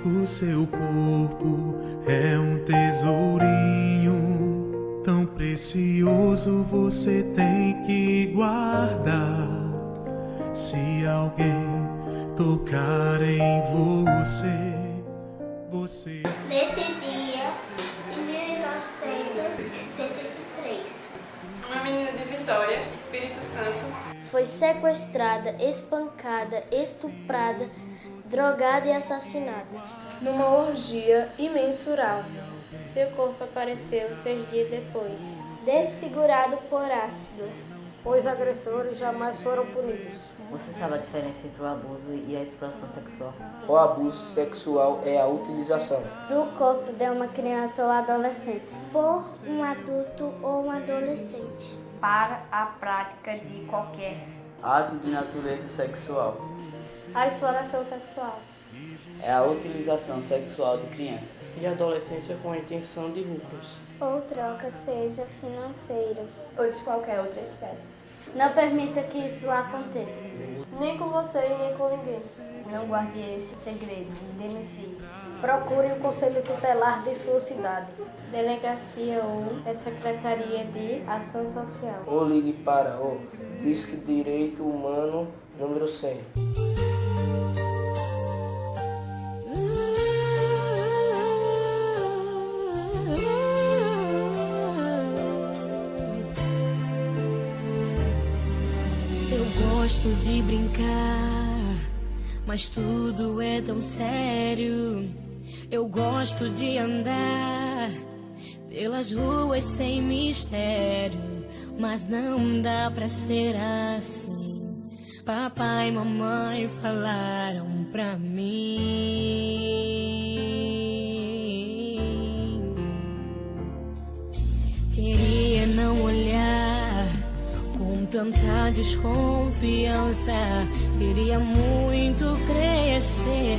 O seu corpo é um tesourinho tão precioso, você tem que guardar. Se alguém tocar em você... Nesse dia, em 1973, uma menina de Vitória, Espírito Santo, foi sequestrada, espancada, estuprada, drogada e assassinada. Numa orgia imensurável, seu corpo apareceu 6 dias depois, desfigurado por ácido. Os agressores jamais foram punidos. Você sabe a diferença entre o abuso e a exploração sexual? O abuso sexual é a utilização do corpo de uma criança ou adolescente por um adulto ou um adolescente, para a prática de qualquer ato de natureza sexual. A exploração sexual é a utilização sexual de crianças e adolescência com a intenção de lucros ou troca, seja financeira ou de qualquer outra espécie. Não permita que isso aconteça. Nem com você e nem com ninguém. Não guarde esse segredo, denuncie. Procure o conselho tutelar de sua cidade, delegacia ou a Secretaria de Ação Social. Ou ligue para o Disque Direito Humano número 100. Gosto de brincar, mas tudo é tão sério. Eu gosto de andar pelas ruas sem mistério, mas não dá pra ser assim. Papai e mamãe falaram pra mim. Queria não olhar com tanta desconfiança, queria muito crescer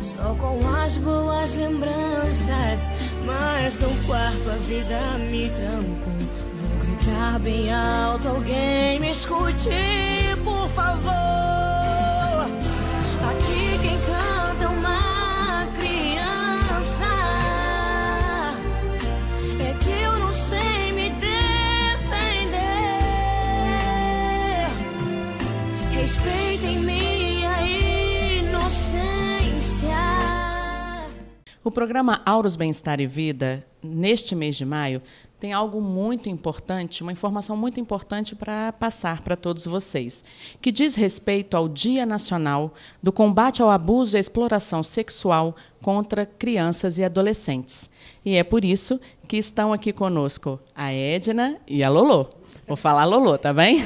só com as boas lembranças, mas no quarto a vida me trancou. Vou gritar bem alto, alguém me escute, por favor. Aqui quem canta é uma criança, é que eu não sei me respeitem minha inocência. O programa Auros Bem-Estar e Vida, neste mês de maio, tem algo muito importante, uma informação muito importante para passar para todos vocês, que diz respeito ao Dia Nacional do Combate ao Abuso e à Exploração Sexual contra Crianças e Adolescentes. E é por isso que estão aqui conosco a Edna e a Lolô. Vou falar Lolô, tá bem?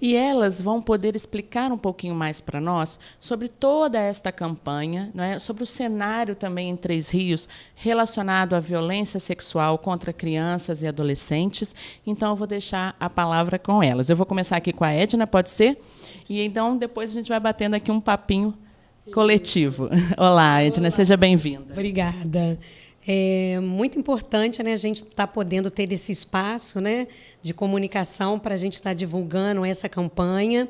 E elas vão poder explicar um pouquinho mais para nós sobre toda esta campanha, não é? Sobre o cenário também em Três Rios relacionado à violência sexual contra crianças e adolescentes. Então, eu vou deixar a palavra com elas. Eu vou começar aqui com a Edna, pode ser? E então, depois a gente vai batendo aqui um papinho coletivo. Olá, Edna, seja bem-vinda. Obrigada. É muito importante, né, a gente estar podendo ter esse espaço, né, de comunicação para a gente estar divulgando essa campanha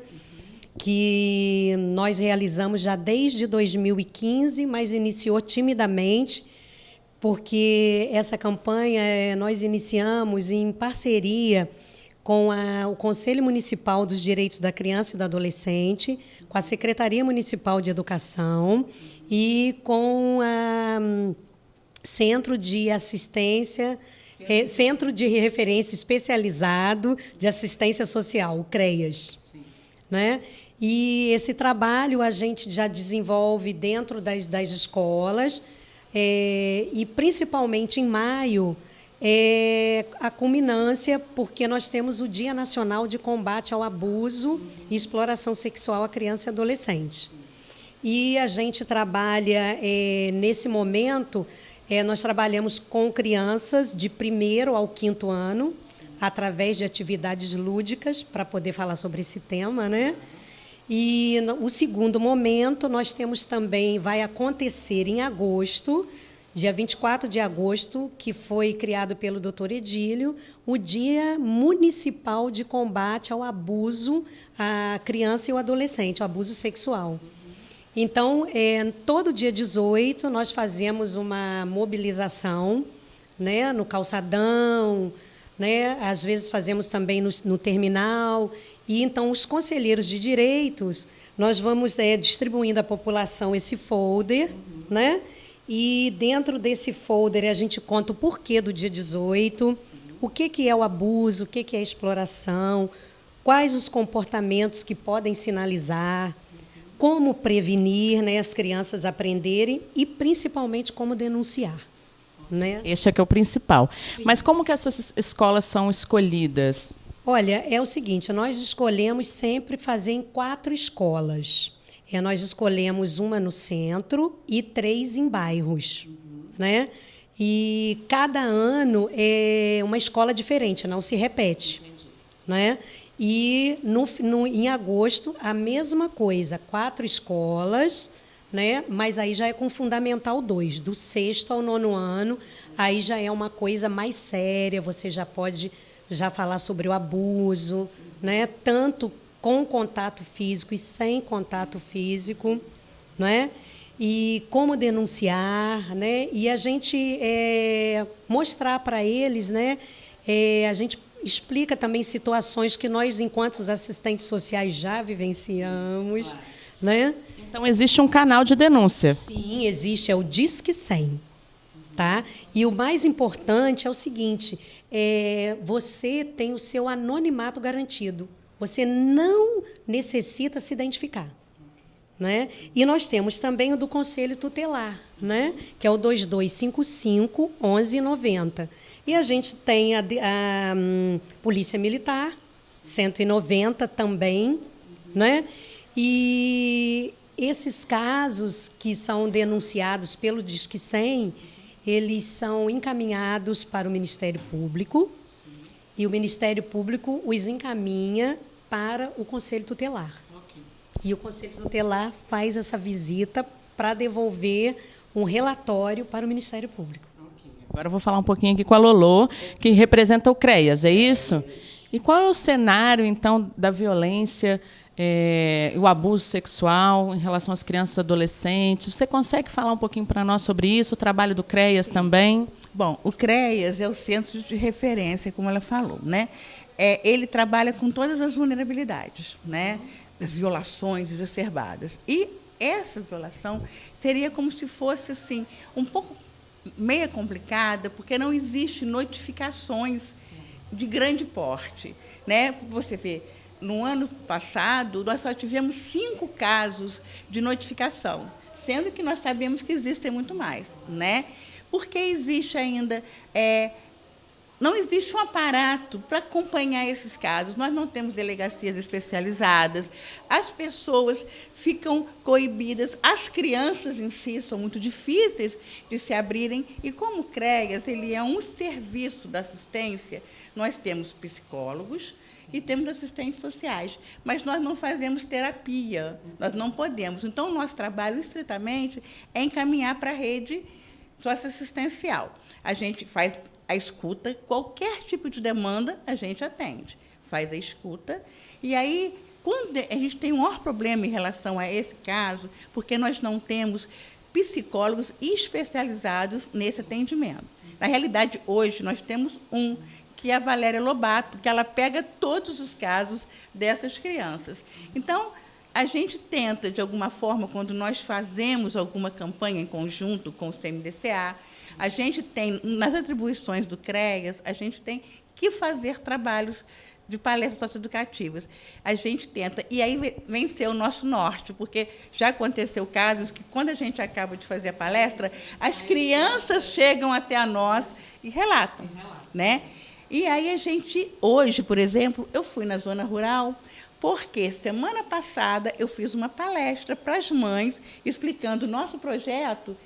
que nós realizamos já desde 2015, mas iniciou timidamente, porque essa campanha nós iniciamos em parceria com o Conselho Municipal dos Direitos da Criança e do Adolescente, com a Secretaria Municipal de Educação e com a Centro de Assistência, Centro de Referência Especializado de Assistência Social, o CREAS. Né? E esse trabalho a gente já desenvolve dentro das escolas, e principalmente em maio, a culminância, porque nós temos o Dia Nacional de Combate ao Abuso e Exploração Sexual à Criança e Adolescente. E a gente trabalha, nesse momento, nós trabalhamos com crianças de 1º ao 5º ano, através de atividades lúdicas, para poder falar sobre esse tema, né? E o segundo momento, nós temos também, vai acontecer em agosto, dia 24 de agosto, que foi criado pelo Dr. Edílio, o Dia Municipal de Combate ao Abuso à Criança e ao Adolescente, o abuso sexual. Então, todo dia 18, nós fazemos uma mobilização, né, no calçadão, né, às vezes fazemos também no terminal. E, então, os conselheiros de direitos, nós vamos distribuindo à população esse folder, né? E, dentro desse folder, a gente conta o porquê do dia 18, o que é o abuso, o que é a exploração, quais os comportamentos que podem sinalizar, como prevenir, né, as crianças aprenderem e, principalmente, como denunciar. Né? Este é que é o principal. Sim. Mas como que essas escolas são escolhidas? Olha, é o seguinte, nós escolhemos sempre fazer em 4 escolas. Nós escolhemos uma no centro e 3 em bairros. Né? E cada ano é uma escola diferente, não se repete. Né? E em agosto, a mesma coisa, 4 escolas, né? Mas aí já é com Fundamental 2, do 6º ao 9º ano, aí já é uma coisa mais séria, você já pode falar sobre o abuso, né? Tanto com contato físico e sem contato físico, né? E como denunciar, né? E a gente mostrar para eles, né? A gente explica também situações que nós, enquanto os assistentes sociais, já vivenciamos. Né? Então, existe um canal de denúncia? Sim, existe, é o Disque 100. Tá? E o mais importante é o seguinte, você tem o seu anonimato garantido. Você não necessita se identificar. Né? E nós temos também o do Conselho Tutelar, né? Que é o 2255-1190. E a gente tem a Polícia Militar, 190 também, né? E esses casos que são denunciados pelo Disque 100, eles são encaminhados para o Ministério Público. Sim. E o Ministério Público os encaminha para o Conselho Tutelar. Okay. E o Conselho Tutelar faz essa visita para devolver um relatório para o Ministério Público. Agora eu vou falar um pouquinho aqui com a Lolô, que representa o CREAS, é isso? E qual é o cenário, então, da violência e o abuso sexual em relação às crianças e adolescentes? Você consegue falar um pouquinho para nós sobre isso, o trabalho do CREAS também? Bom, o CREAS é o centro de referência, como ela falou, né? Ele trabalha com todas as vulnerabilidades, né? As violações exacerbadas. E essa violação seria como se fosse assim, um pouco meia complicada, porque não existe notificações de grande porte, né? Você vê, no ano passado, nós só tivemos 5 casos de notificação, sendo que nós sabemos que existem muito mais, né? Porque existe ainda não existe um aparato para acompanhar esses casos. Nós não temos delegacias especializadas, as pessoas ficam coibidas, as crianças em si são muito difíceis de se abrirem, e como o CREAS ele é um serviço da assistência, nós temos psicólogos e temos assistentes sociais, mas nós não fazemos terapia, nós não podemos. Então, o nosso trabalho, estritamente, é encaminhar para a rede socioassistencial. A gente faz a escuta, qualquer tipo de demanda a gente atende, faz a escuta. E aí, quando a gente tem um maior problema em relação a esse caso, porque nós não temos psicólogos especializados nesse atendimento. Na realidade, hoje, nós temos que é a Valéria Lobato, que ela pega todos os casos dessas crianças. Então, a gente tenta, de alguma forma, quando nós fazemos alguma campanha em conjunto com o CMDCA, a gente tem, nas atribuições do CREAS, a gente tem que fazer trabalhos de palestras socioeducativas. A gente tenta, e aí vem ser o nosso norte, porque já aconteceu casos que, quando a gente acaba de fazer a palestra, as crianças chegam até a nós e relatam. Né? E aí a gente, hoje, por exemplo, eu fui na zona rural, porque semana passada eu fiz uma palestra para as mães, explicando o nosso projeto.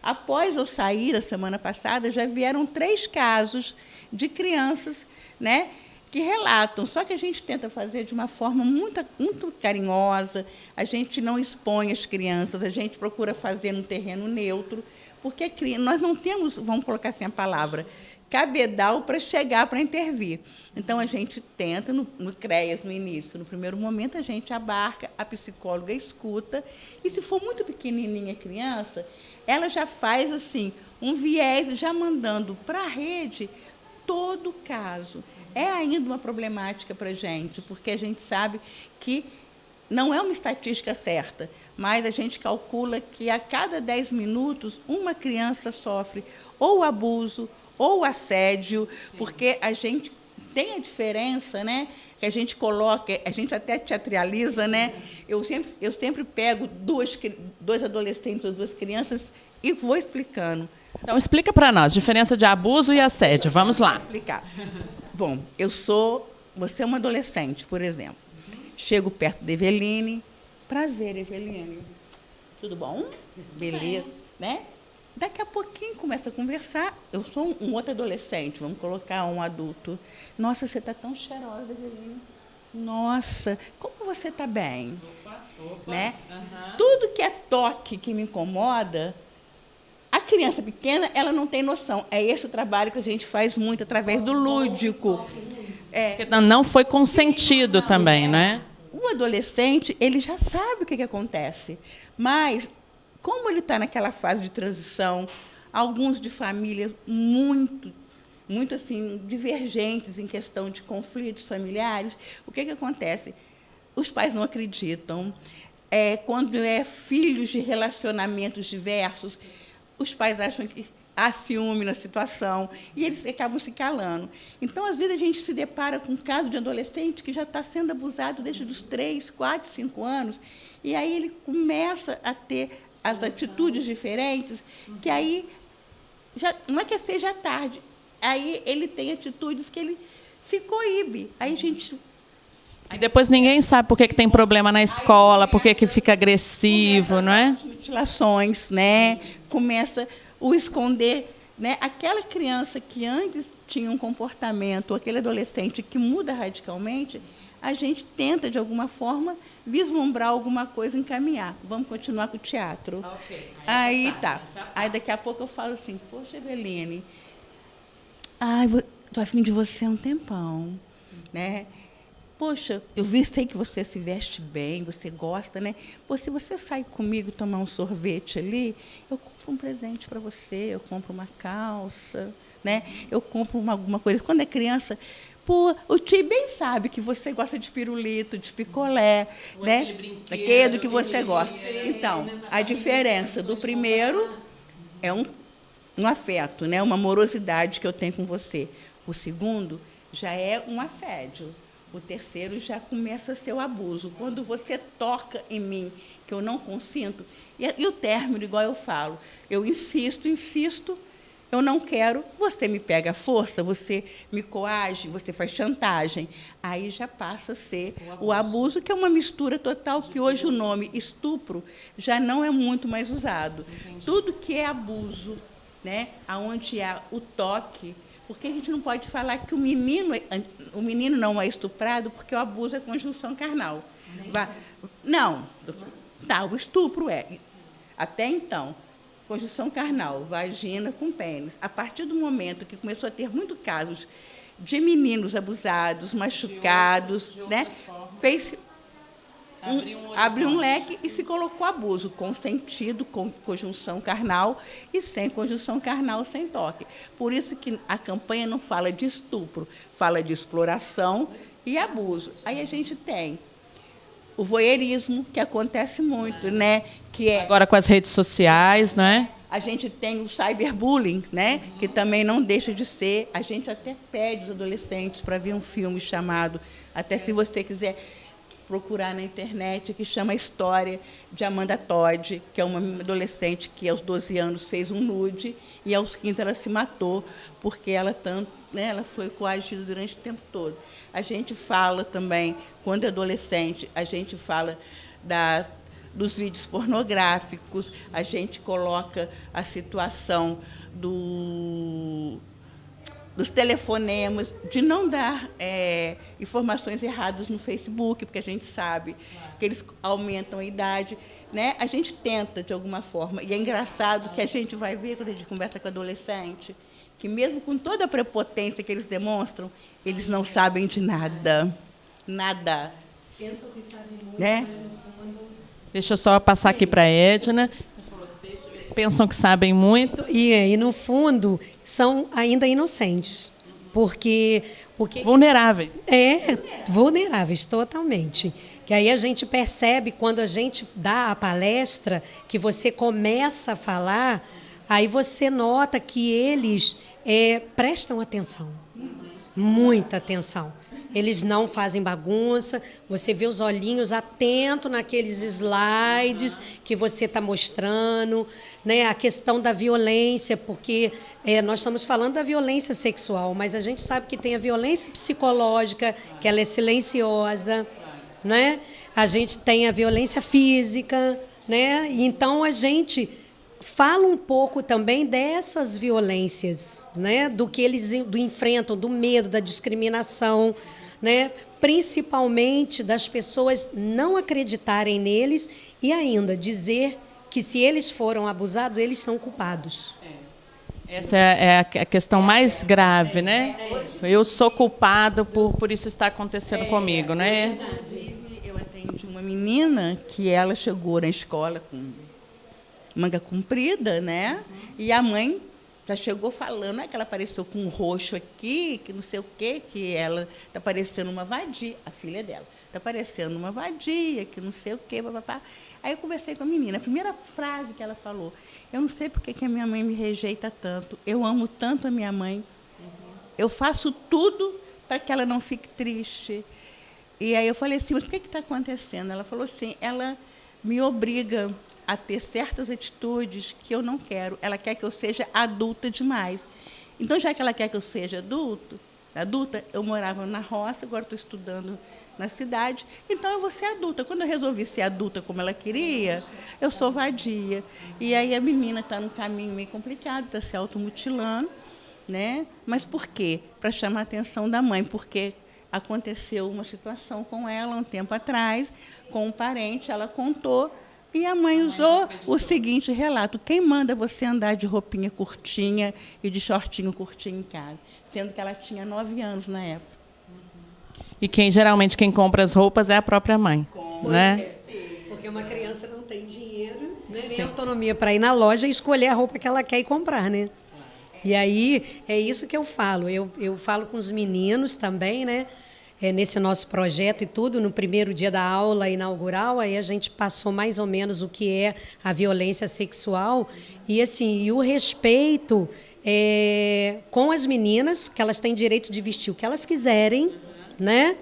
Após eu sair, a semana passada, já vieram 3 casos de crianças, né, que relatam. Só que a gente tenta fazer de uma forma muito, muito carinhosa, a gente não expõe as crianças, a gente procura fazer num terreno neutro, porque nós não temos, vamos colocar assim a palavra, cabedal para chegar para intervir. Então, a gente tenta, no CREAS, no início, no primeiro momento, a gente abarca, a psicóloga escuta, e se for muito pequenininha a criança, ela já faz assim um viés, já mandando para a rede todo o caso. É ainda uma problemática para a gente, porque a gente sabe que não é uma estatística certa, mas a gente calcula que a cada 10 minutos uma criança sofre ou abuso ou assédio, porque a gente tem a diferença, né? Que a gente coloca, a gente até teatraliza, né? Eu sempre pego dois adolescentes ou duas crianças e vou explicando. Então, explica para nós a diferença de abuso e assédio. Vamos lá. Vou explicar. Bom, você é uma adolescente, por exemplo. Chego perto da Eveline. Prazer, Eveline. Tudo bom? Beleza, né? Daqui a pouquinho começa a conversar. Eu sou um outro adolescente, vamos colocar um adulto. Nossa, você está tão cheirosa, Eveline. Nossa, como você está bem? Opa. Né? Uhum. Tudo que é toque que me incomoda, a criança pequena, ela não tem noção. É esse o trabalho que a gente faz muito através do lúdico. Não foi consentido também, né? O adolescente, ele já sabe o que acontece, mas como ele está naquela fase de transição, alguns de famílias muito assim, divergentes em questão de conflitos familiares, o que acontece? Os pais não acreditam. Quando é filhos de relacionamentos diversos, os pais acham que há ciúme na situação e eles acabam se calando. Então, às vezes, a gente se depara com um caso de adolescente que já está sendo abusado desde os 3, 4, 5 anos, e aí ele começa a ter as atitudes diferentes, que aí já, não é que seja tarde, aí ele tem atitudes que ele se coíbe. Aí a gente... E depois ninguém sabe por que tem problema na escola, por que fica agressivo, não é? As mutilações, né? Começa o esconder, né? Aquela criança que antes tinha um comportamento, aquele adolescente que muda radicalmente, a gente tenta, de alguma forma, vislumbrar alguma coisa, encaminhar. Vamos continuar com o teatro. Okay. Aí tá. Aí daqui a pouco eu falo assim, poxa, Eveline, estou afim de você há um tempão, né? Poxa, sei que você se veste bem, você gosta, né? Pô, se você sair comigo tomar um sorvete ali, eu compro um presente para você, eu compro uma calça, né? Eu compro alguma coisa. Quando é criança, pô, o tio bem sabe que você gosta de pirulito, de picolé, né? Aquele que você gosta. Então, a diferença do primeiro é um afeto, né? Uma amorosidade que eu tenho com você. O segundo já é um assédio. O terceiro já começa a ser o abuso. Quando você toca em mim, que eu não consinto, e o término, igual eu falo, eu insisto, eu não quero, você me pega à força, você me coage, você faz chantagem. Aí já passa a ser o abuso, que é uma mistura total, que hoje o nome estupro já não é muito mais usado. Entendi. Tudo que é abuso, né, onde há o toque, porque a gente não pode falar que o menino não é estuprado, porque o abuso é conjunção carnal. Não, tá, o estupro é. Até então, conjunção carnal, vagina com pênis. A partir do momento que começou a ter muitos casos de meninos abusados, machucados, né, abriu um leque e se colocou abuso, consentido, com conjunção carnal, e sem conjunção carnal, sem toque. Por isso que a campanha não fala de estupro, fala de exploração e abuso. Aí a gente tem o voyeurismo, que acontece muito, né? Que é... Agora com as redes sociais, né? A gente tem o cyberbullying, né? Que também não deixa de ser. A gente até pede os adolescentes para ver um filme chamado, até se você quiser procurar na internet, que chama A História de Amanda Todd, que é uma adolescente que aos 12 anos fez um nude e aos 15 ela se matou porque ela foi coagida durante o tempo todo. A gente fala também, quando é adolescente, a gente fala dos vídeos pornográficos, a gente coloca a situação dos telefonemas, de não dar informações erradas no Facebook, porque a gente sabe que eles aumentam a idade, né? A gente tenta, de alguma forma, e é engraçado que a gente vai ver, quando a gente conversa com adolescente, que mesmo com toda a prepotência que eles demonstram, eles não sabem de nada. Nada. Pensam que sabem muito, né? mas no fundo... Deixa eu só passar aqui para a Edna. Pensam que sabem muito. E no fundo, são ainda inocentes. Porque vulneráveis. Vulneráveis, totalmente. Que aí a gente percebe, quando a gente dá a palestra, que você começa a falar, aí você nota que eles prestam atenção. Muita atenção. Eles não fazem bagunça, você vê os olhinhos atentos naqueles slides que você está mostrando, né? A questão da violência, porque nós estamos falando da violência sexual, mas a gente sabe que tem a violência psicológica, que ela é silenciosa, né? A gente tem a violência física, né? Então a gente fala um pouco também dessas violências, né? Do que eles enfrentam, do medo, da discriminação, né? Principalmente das pessoas não acreditarem neles e ainda dizer que se eles foram abusados, eles são culpados. Essa é a questão mais grave, né? Eu sou culpado por isso estar acontecendo comigo, né? Eu atendi uma menina que ela chegou na escola com manga comprida, né? E a mãe já chegou falando, que ela apareceu com um roxo aqui, que não sei o quê, que ela está parecendo uma vadia, a filha dela, está parecendo uma vadia, que não sei o quê, papapá. Aí eu conversei com a menina, a primeira frase que ela falou, eu não sei por que a minha mãe me rejeita tanto, eu amo tanto a minha mãe, eu faço tudo para que ela não fique triste. E aí eu falei assim, mas por que está acontecendo? Ela falou assim, ela me obriga a ter certas atitudes que eu não quero. Ela quer que eu seja adulta demais. Então, já que ela quer que eu seja adulta, eu morava na roça, agora estou estudando na cidade, então eu vou ser adulta. Quando eu resolvi ser adulta como ela queria, eu sou vadia. E aí a menina está num caminho meio complicado, está se automutilando, né? Mas por quê? Para chamar a atenção da mãe, porque aconteceu uma situação com ela um tempo atrás, com um parente, ela contou, e a mãe usou o seguinte relato, quem manda você andar de roupinha curtinha e de shortinho curtinho em casa? Sendo que ela tinha 9 anos na época. E geralmente quem compra as roupas é a própria mãe, né? Porque uma criança não tem dinheiro, né, nem autonomia para ir na loja e escolher a roupa que ela quer e comprar, né? E aí é isso que eu falo. Eu falo com os meninos também, né? Nesse nosso projeto e tudo, no primeiro dia da aula inaugural, aí a gente passou mais ou menos o que é a violência sexual e, assim, e o respeito com as meninas, que elas têm direito de vestir o que elas quiserem, né?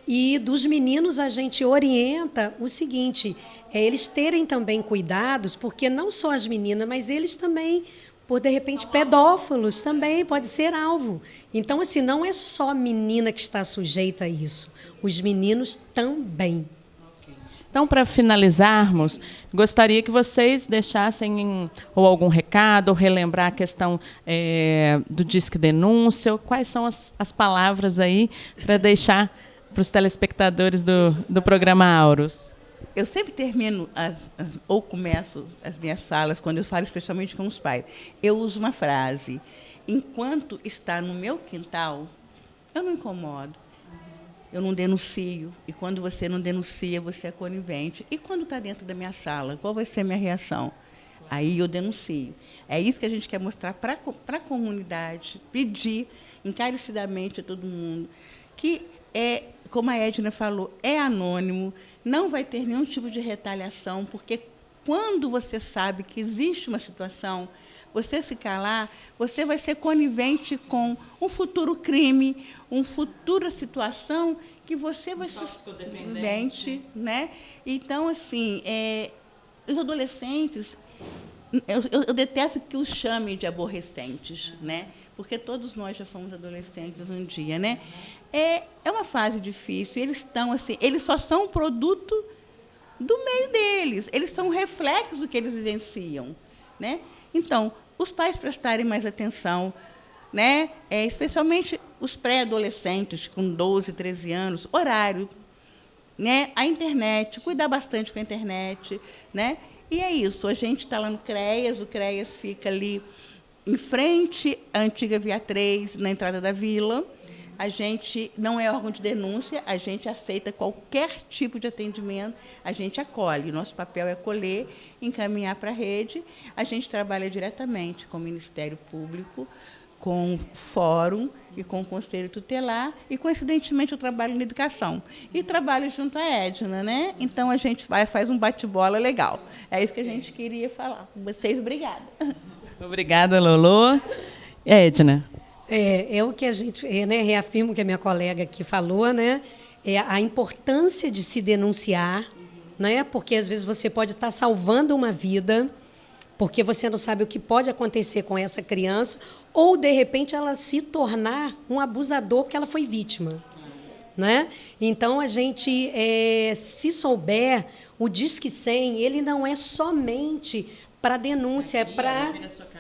E dos meninos a gente orienta o seguinte, eles terem também cuidados, porque não só as meninas, mas eles também, por, de repente, pedófilos também pode ser alvo. Então, assim, não é só a menina que está sujeita a isso. Os meninos também. Então, para finalizarmos, gostaria que vocês deixassem ou algum recado, ou relembrar a questão do Disque Denúncia. Quais são as palavras aí para deixar para os telespectadores do programa Auros? Eu sempre termino ou começo as minhas falas, quando eu falo especialmente com os pais. Eu uso uma frase, enquanto está no meu quintal, eu não incomodo, eu não denuncio. E quando você não denuncia, você é conivente. E quando está dentro da minha sala, qual vai ser a minha reação? Aí eu denuncio. É isso que a gente quer mostrar para a comunidade, pedir encarecidamente a todo mundo, que como a Edna falou, é anônimo, não vai ter nenhum tipo de retaliação, porque quando você sabe que existe uma situação, você se calar, você vai ser conivente com um futuro crime, uma futura situação que você vai ser conivente, né? Então, assim, os adolescentes, eu detesto que os chamem de aborrecentes, né? Porque todos nós já fomos adolescentes um dia, né? É uma fase difícil, eles estão assim, eles só são produto do meio deles, eles são reflexos do que eles vivenciam, né? Então, os pais prestarem mais atenção, né? Especialmente os pré-adolescentes com 12, 13 anos, horário, né? A internet, cuidar bastante com a internet, né? E é isso, a gente está lá no CREAS, o CREAS fica ali em frente à antiga Via 3, na entrada da vila. A gente não é órgão de denúncia, a gente aceita qualquer tipo de atendimento, a gente acolhe. Nosso papel é acolher, encaminhar para a rede. A gente trabalha diretamente com o Ministério Público, com o Fórum e com o Conselho Tutelar, e, coincidentemente, eu trabalho na educação. E trabalho junto à Edna, né? Então, a gente faz um bate-bola legal. É isso que a gente queria falar. Vocês, obrigada. Obrigada, Lolo. Edna. É o que a gente, reafirmo o que a minha colega aqui falou, né? É a importância de se denunciar, né? Porque às vezes você pode estar salvando uma vida, porque você não sabe o que pode acontecer com essa criança, ou de repente ela se tornar um abusador porque ela foi vítima, né? Então a gente, se souber, o Disque 100, ele não é somente para denúncia, é para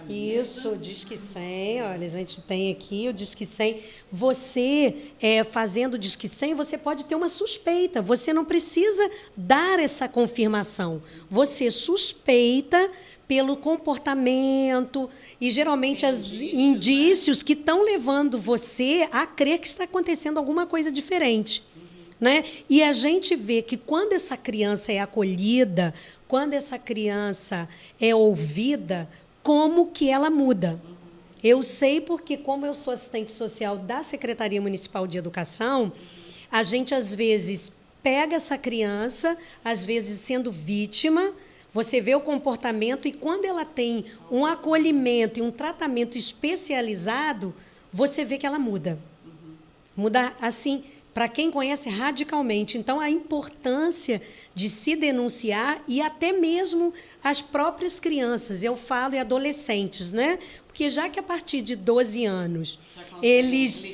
isso, Disque 100, olha, a gente tem aqui o Disque 100. Você, fazendo o Disque 100, você pode ter uma suspeita, você não precisa dar essa confirmação, você suspeita pelo comportamento e, geralmente, os indícios que estão levando você a crer que está acontecendo alguma coisa diferente. Né? E a gente vê que quando essa criança é acolhida, quando essa criança é ouvida, como que ela muda. Eu sei porque, como eu sou assistente social da Secretaria Municipal de Educação, a gente, às vezes, pega essa criança, às vezes sendo vítima, você vê o comportamento, e quando ela tem um acolhimento e um tratamento especializado, você vê que ela muda. Muda, assim, para quem conhece, radicalmente. Então, a importância de se denunciar, e até mesmo as próprias crianças, eu falo, e adolescentes, né? Porque já que a partir de 12 anos, eles...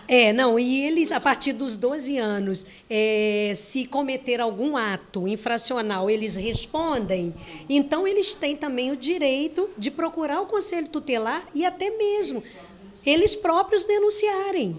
eles, a partir dos 12 anos, se cometer algum ato infracional, eles respondem. Então, eles têm também o direito de procurar o Conselho Tutelar e até mesmo eles próprios denunciarem.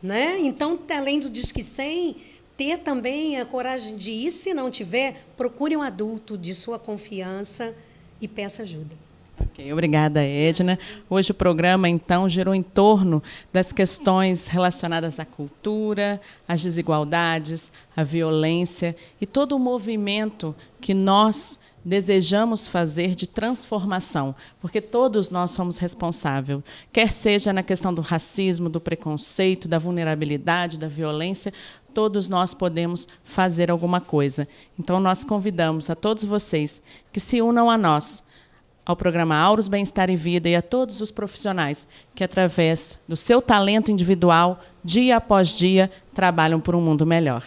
Né? Então, além do Disque 100, ter também a coragem de ir, se não tiver, procure um adulto de sua confiança e peça ajuda. Ok, obrigada, Edna. Hoje o programa, então, girou em torno das questões relacionadas à cultura, às desigualdades, à violência e todo o movimento que nós desejamos fazer de transformação, porque todos nós somos responsáveis, quer seja na questão do racismo, do preconceito, da vulnerabilidade, da violência, todos nós podemos fazer alguma coisa. Então, nós convidamos a todos vocês que se unam a nós, ao programa Auros Bem-Estar e Vida, e a todos os profissionais que, através do seu talento individual, dia após dia, trabalham por um mundo melhor.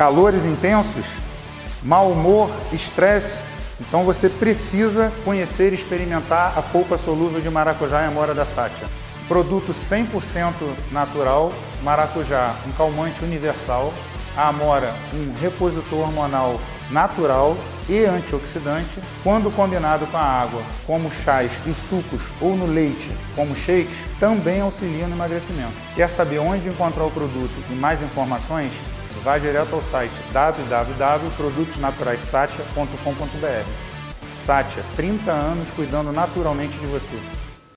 calores intensos, mau humor, estresse. Então você precisa conhecer e experimentar a polpa solúvel de maracujá e amora da Sátia. Produto 100% natural, maracujá, um calmante universal, a amora, um repositor hormonal natural e antioxidante. Quando combinado com a água, como chás e sucos ou no leite, como shakes, também auxilia no emagrecimento. Quer saber onde encontrar o produto e mais informações? Vá direto ao site www.produtosnaturaissatia.com.br. Sátia, 30 anos cuidando naturalmente de você.